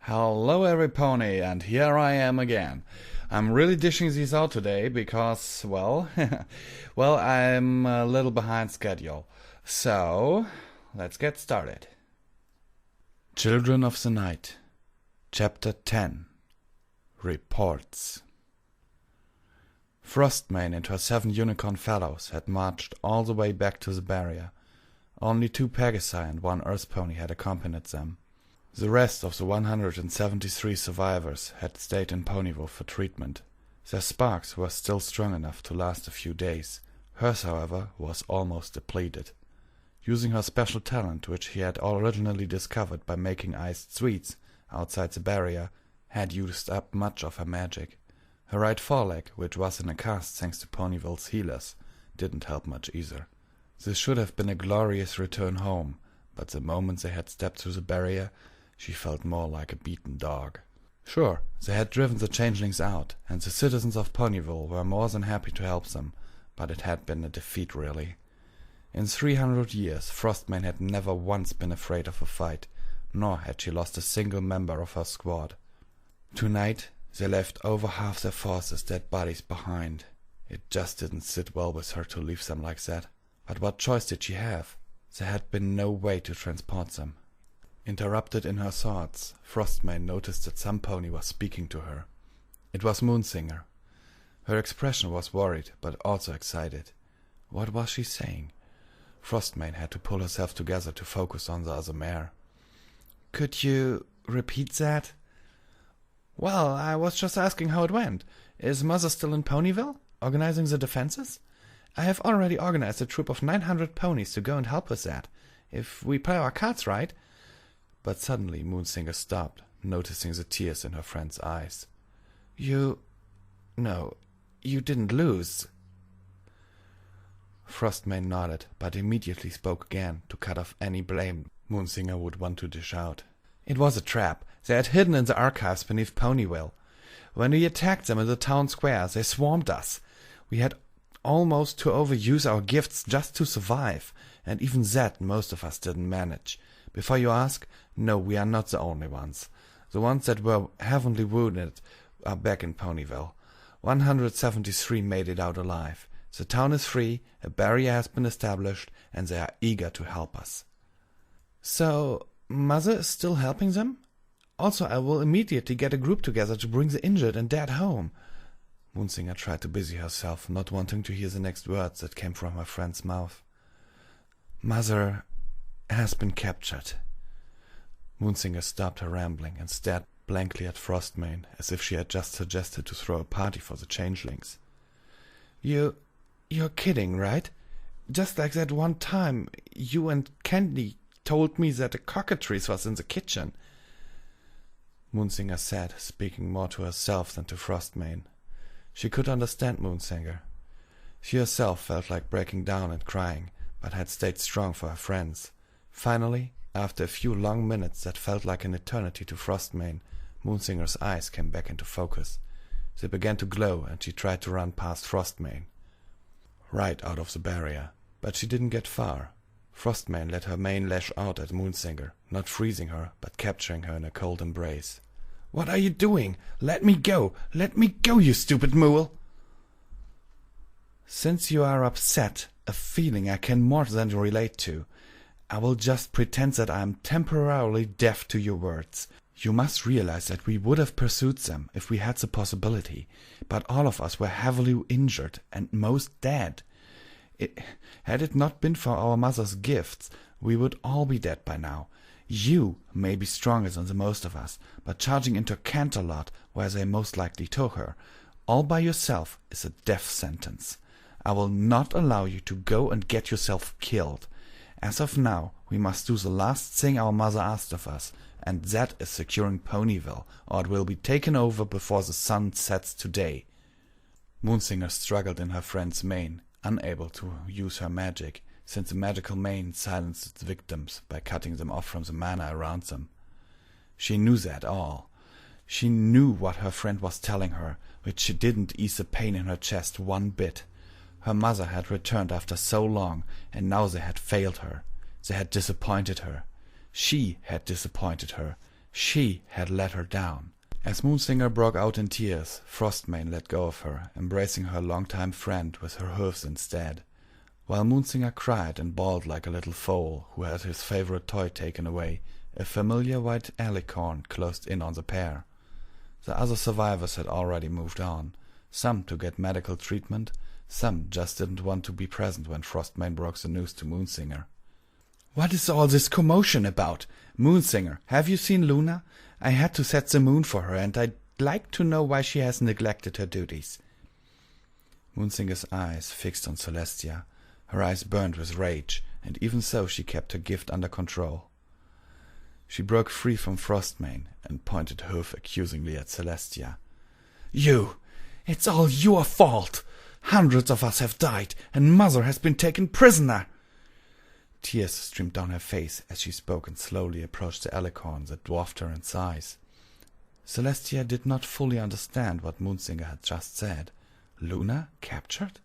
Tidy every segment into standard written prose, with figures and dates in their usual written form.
Hello every pony, and here I am again. I'm really dishing these out today because, well, I'm a little behind schedule. So, let's get started. Children of the Night, Chapter 10. Reports. Frostman and her 7 unicorn fellows had marched all the way back to the barrier. Only 2 Pegasi and 1 Earth pony had accompanied them. The rest of the 173 survivors had stayed in Pony&Wolf for treatment. Their sparks were still strong enough to last a few days. Hers, however, was almost depleted. Using her special talent, which he had originally discovered by making iced sweets outside the barrier, had used up much of her magic. Her right foreleg, which was in a cast thanks to Pony&Wolf's healers, didn't help much either. This should have been a glorious return home, but the moment they had stepped through the barrier, she felt more like a beaten dog. Sure, they had driven the changelings out, and the citizens of Pony&Wolf were more than happy to help them, but it had been a defeat, really. In 300 years, Frostman had never once been afraid of a fight, nor had she lost a single member of her squad. Tonight, they left over half their forces' dead bodies behind. It just didn't sit well with her to leave them like that. But what choice did she have? There had been no way to transport them. Interrupted in her thoughts, Frostman noticed that some pony was speaking to her. It was Moonsinger. Her expression was worried, but also excited. What was she saying? Frostman had to pull herself together to focus on the other mare. "Could you repeat that?" "Well, I was just asking how it went. Is Mother still in Ponyville, organizing the defenses? I have already organized a troop of 900 ponies to go and help with that, if we play our cards right." But suddenly Moonsinger stopped, noticing the tears in her friend's eyes. You didn't lose." Frostman nodded, but immediately spoke again to cut off any blame Moonsinger would want to dish out. "It was a trap. They had hidden in the archives beneath Ponyville. When we attacked them in the town square, they swarmed us. We had almost to overuse our gifts just to survive, and even that most of us didn't manage. Before you ask, no, we are not the only ones. The ones that were heavily wounded are back in Ponyville. 173 made it out alive. The town is free, a barrier has been established, and they are eager to help us." "So, Mother is still helping them? Also, I will immediately get a group together to bring the injured and dead home." Moonsinger tried to busy herself, not wanting to hear the next words that came from her friend's mouth. "Mother has been captured." Moonsinger stopped her rambling and stared blankly at Frostman, as if she had just suggested to throw a party for the changelings. You're kidding, right? Just like that one time you and Candy told me that the cockatrice was in the kitchen." Moonsinger said, speaking more to herself than to Frostman. She could understand Moonsinger. She herself felt like breaking down and crying, but had stayed strong for her friends. Finally, after a few long minutes that felt like an eternity to Frostman, Moonsinger's eyes came back into focus. They began to glow, and she tried to run past Frostman, right out of the barrier. But she didn't get far. Frostman let her mane lash out at Moonsinger, not freezing her, but capturing her in a cold embrace. "What are you doing? Let me go! Let me go, you stupid mule!" "Since you are upset, a feeling I can more than relate to, I will just pretend that I am temporarily deaf to your words. You must realize that we would have pursued them if we had the possibility, but all of us were heavily injured and most dead. Had it not been for our mother's gifts, we would all be dead by now. You may be stronger than the most of us, but charging into Canterlot, where they most likely took her, all by yourself is a death sentence. I will not allow you to go and get yourself killed. As of now, we must do the last thing our mother asked of us, and that is securing Ponyville, or it will be taken over before the sun sets today." Moonsinger struggled in her friend's mane, unable to use her magic, since the magical mane silenced its victims by cutting them off from the mana around them. She knew that all. She knew what her friend was telling her, which didn't ease the pain in her chest one bit. Her mother had returned after so long, and now they had failed her. They had disappointed her. She had disappointed her. She had let her down. As Moonsinger broke out in tears, Frostman let go of her, embracing her longtime friend with her hoofs instead, while Moonsinger cried and bawled like a little foal who had his favorite toy taken away. A familiar white alicorn closed in on the pair. The other survivors had already moved on, some to get medical treatment, some just didn't want to be present when Frostman broke the news to Moonsinger. "What is all this commotion about? Moonsinger, have you seen Luna? I had to set the moon for her, and I'd like to know why she has neglected her duties." Moonsinger's eyes fixed on Celestia. Her eyes burned with rage, and even so she kept her gift under control. She broke free from Frostman and pointed her hoof accusingly at Celestia. "You! It's all your fault! Hundreds of us have died, and Mother has been taken prisoner!" Tears streamed down her face as she spoke and slowly approached the alicorn that dwarfed her in size. Celestia did not fully understand what Moonsinger had just said. Luna captured?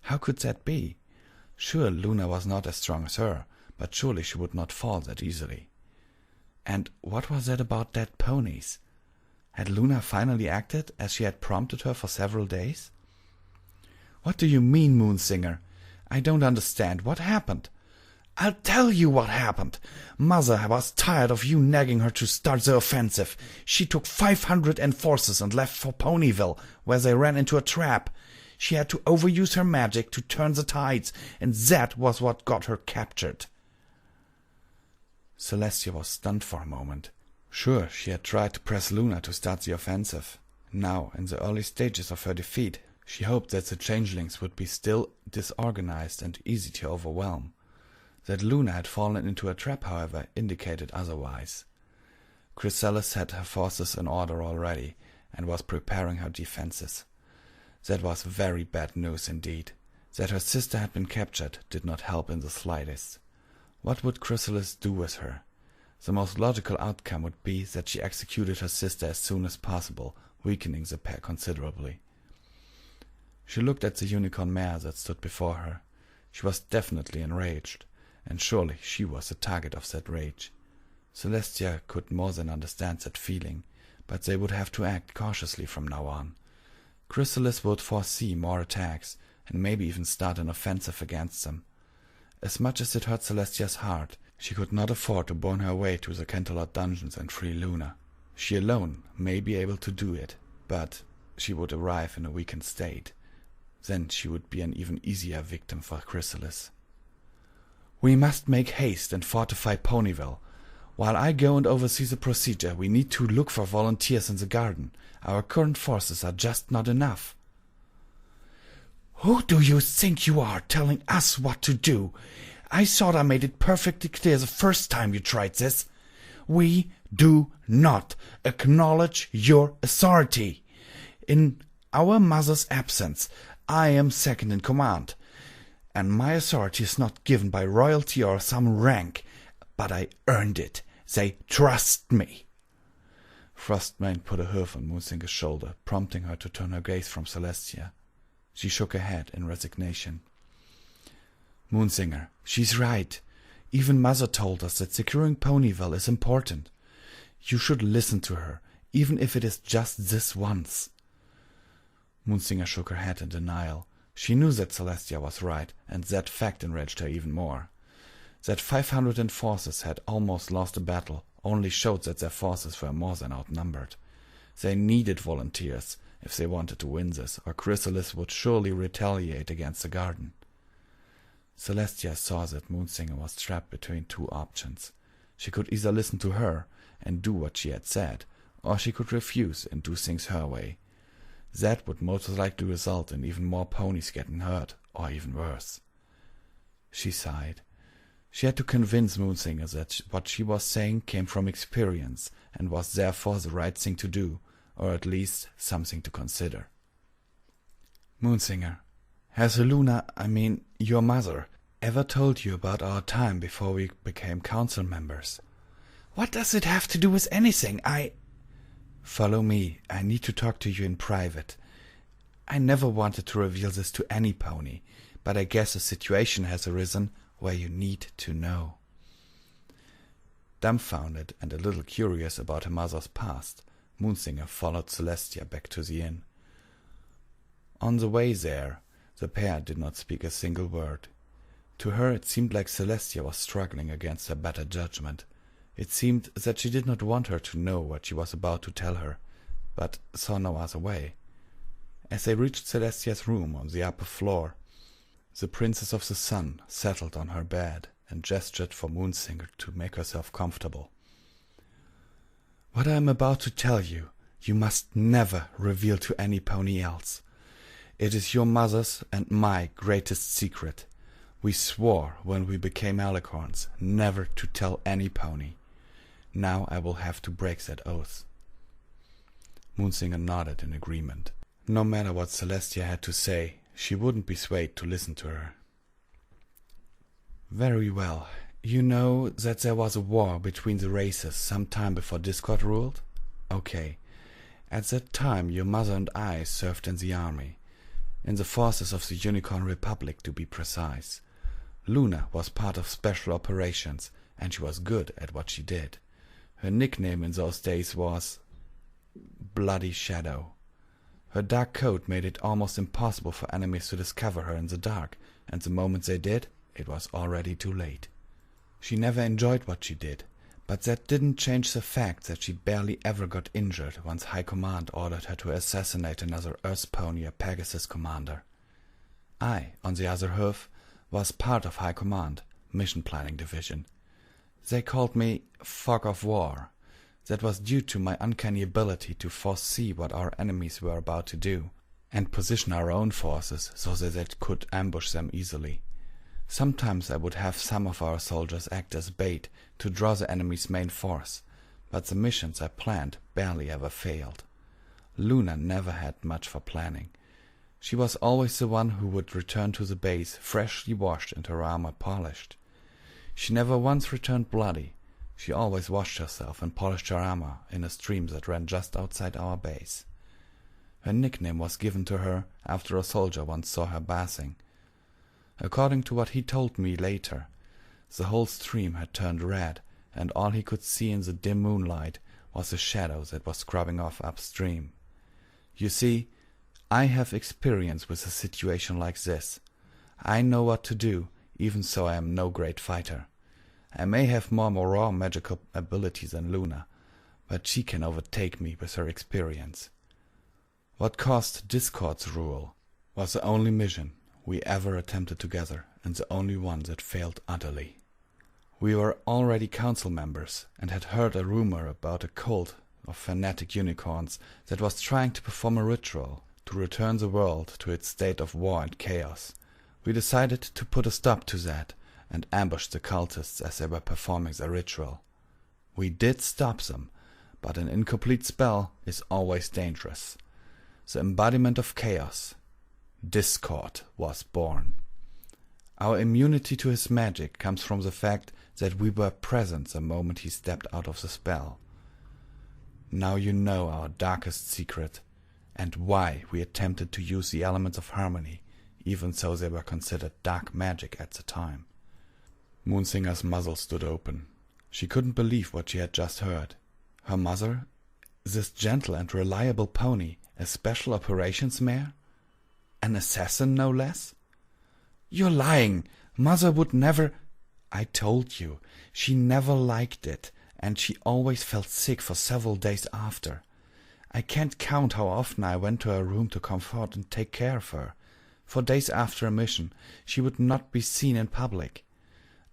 How could that be? Sure, Luna was not as strong as her, but surely she would not fall that easily. And what was that about dead ponies? Had Luna finally acted as she had prompted her for several days? "What do you mean, Moonsinger? I don't understand. What happened?" "I'll tell you what happened. Mother was tired of you nagging her to start the offensive. She took 500 enforcers and left for Ponyville, where they ran into a trap. She had to overuse her magic to turn the tides, and that was what got her captured." Celestia was stunned for a moment. Sure, she had tried to press Luna to start the offensive. Now, in the early stages of her defeat, she hoped that the changelings would be still disorganized and easy to overwhelm. That Luna had fallen into a trap, however, indicated otherwise. Chrysalis had her forces in order already, and was preparing her defenses. That was very bad news indeed. That her sister had been captured did not help in the slightest. What would Chrysalis do with her? The most logical outcome would be that she executed her sister as soon as possible, weakening the pair considerably. She looked at the unicorn mare that stood before her. She was definitely enraged, and surely she was the target of that rage. Celestia could more than understand that feeling, but they would have to act cautiously from now on. Chrysalis would foresee more attacks, and maybe even start an offensive against them. As much as it hurt Celestia's heart, she could not afford to burn her way to the Canterlot dungeons and free Luna. She alone may be able to do it, but she would arrive in a weakened state. Then she would be an even easier victim for Chrysalis. "We must make haste and fortify Ponyville. While I go and oversee the procedure, we need to look for volunteers in the garden. Our current forces are just not enough." "Who do you think you are, telling us what to do? I thought I made it perfectly clear the first time you tried this. We do not acknowledge your authority. In our mother's absence, I am second in command, and my authority is not given by royalty or some rank, but I earned it. They trust me." Frostman put a hoof on Moonsinger's shoulder, prompting her to turn her gaze from Celestia. She shook her head in resignation. "Moonsinger, she's right. Even Mother told us that securing Ponyville is important. You should listen to her, even if it is just this once." Moonsinger shook her head in denial. She knew that Celestia was right, and that fact enraged her even more. That 500 enforcers had almost lost a battle only showed that their forces were more than outnumbered. They needed volunteers if they wanted to win this, or Chrysalis would surely retaliate against the garden. Celestia saw that Moonsinger was trapped between two options. She could either listen to her and do what she had said, or she could refuse and do things her way. That would most likely result in even more ponies getting hurt, or even worse. She sighed. She had to convince Moonsinger that what she was saying came from experience and was therefore the right thing to do, or at least something to consider. "Moonsinger, has Luna, your mother, ever told you about our time before we became council members?" "What does it have to do with anything? "Follow me. I need to talk to you in private. I never wanted to reveal this to any pony, but I guess a situation has arisen where you need to know." Dumbfounded and a little curious about her mother's past, Moonsinger followed Celestia back to the inn. On the way there, the pair did not speak a single word. To her it seemed like Celestia was struggling against her better judgment. It seemed that she did not want her to know what she was about to tell her, but saw no other way. As they reached Celestia's room on the upper floor, the Princess of the Sun settled on her bed and gestured for Moonsinger to make herself comfortable. "What I am about to tell you, you must never reveal to any pony else. It is your mother's and my greatest secret. We swore when we became alicorns never to tell any pony. Now I will have to break that oath." Moonsinger nodded in agreement. No matter what Celestia had to say, she wouldn't be swayed to listen to her. "Very well. You know that there was a war between the races some time before Discord ruled? Okay. At that time your mother and I served in the army. In the forces of the Unicorn Republic, to be precise. Luna was part of special operations, and she was good at what she did. Her nickname in those days was Bloody Shadow. Her dark coat made it almost impossible for enemies to discover her in the dark, and the moment they did, it was already too late. She never enjoyed what she did, but that didn't change the fact that she barely ever got injured once High Command ordered her to assassinate another Earth Pony or Pegasus commander. I, on the other hand, was part of High Command, Mission Planning Division. They called me Fog of War. That was due to my uncanny ability to foresee what our enemies were about to do, and position our own forces so that they could ambush them easily. Sometimes I would have some of our soldiers act as bait to draw the enemy's main force, but the missions I planned barely ever failed. Luna never had much for planning. She was always the one who would return to the base freshly washed and her armor polished. She never once returned bloody. She always washed herself and polished her armor in a stream that ran just outside our base. Her nickname was given to her after a soldier once saw her bathing. According to what he told me later, the whole stream had turned red, and all he could see in the dim moonlight was a shadow that was scrubbing off upstream. You see, I have experience with a situation like this. I know what to do, even so I am no great fighter. I may have more raw magical ability than Luna, but she can overtake me with her experience. What caused Discord's rule was the only mission we ever attempted together, and the only one that failed utterly. We were already council members, and had heard a rumor about a cult of fanatic unicorns that was trying to perform a ritual to return the world to its state of war and chaos. We decided to put a stop to that, and ambushed the cultists as they were performing their ritual. We did stop them, but an incomplete spell is always dangerous. The embodiment of chaos, Discord, was born. Our immunity to his magic comes from the fact that we were present the moment he stepped out of the spell. Now you know our darkest secret, and why we attempted to use the elements of harmony, even though they were considered dark magic at the time. Moonsinger's muzzle stood open. She couldn't believe what she had just heard. Her mother? This gentle and reliable pony, a special operations mare? An assassin, no less? You're lying. Mother would never... I told you, she never liked it, and she always felt sick for several days after. I can't count how often I went to her room to comfort and take care of her. For days after a mission, she would not be seen in public.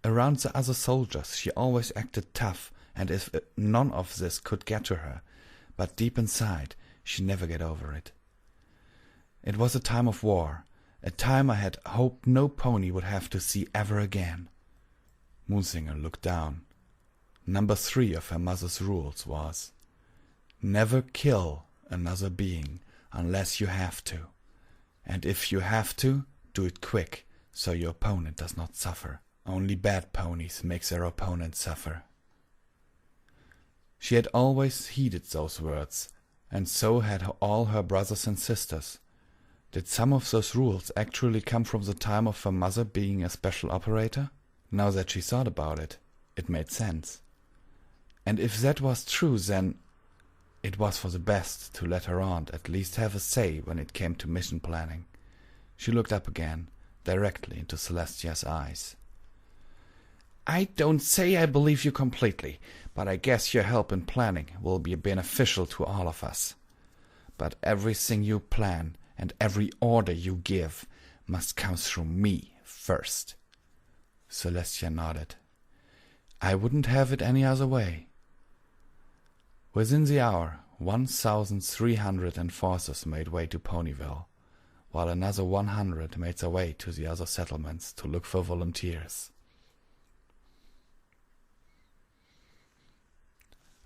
Around the other soldiers, she always acted tough, and if none of this could get to her, but deep inside, she never get over it. It was a time of war, a time I had hoped no pony would have to see ever again. Moonsinger looked down. Number 3 of her mother's rules was, never kill another being unless you have to. And if you have to, do it quick, so your opponent does not suffer. Only bad ponies make their opponents suffer. She had always heeded those words, and so had all her brothers and sisters. Did some of those rules actually come from the time of her mother being a special operator? Now that she thought about it, it made sense. And if that was true, then it was for the best to let her aunt at least have a say when it came to mission planning. She looked up again, directly into Celestia's eyes. I don't say I believe you completely, but I guess your help in planning will be beneficial to all of us. But everything you plan and every order you give must come through me first. Celestia nodded. I wouldn't have it any other way. Within the hour, 1,300 enforcers made way to Ponyville, while another 100 made their way to the other settlements to look for volunteers.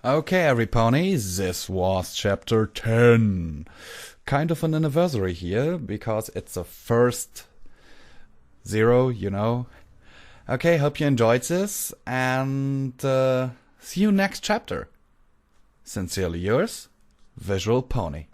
Okay, every pony, this was chapter 10. Kind of an anniversary here, because it's the first 0, you know. Okay, hope you enjoyed this, and see you next chapter. Sincerely yours, Visual Pony.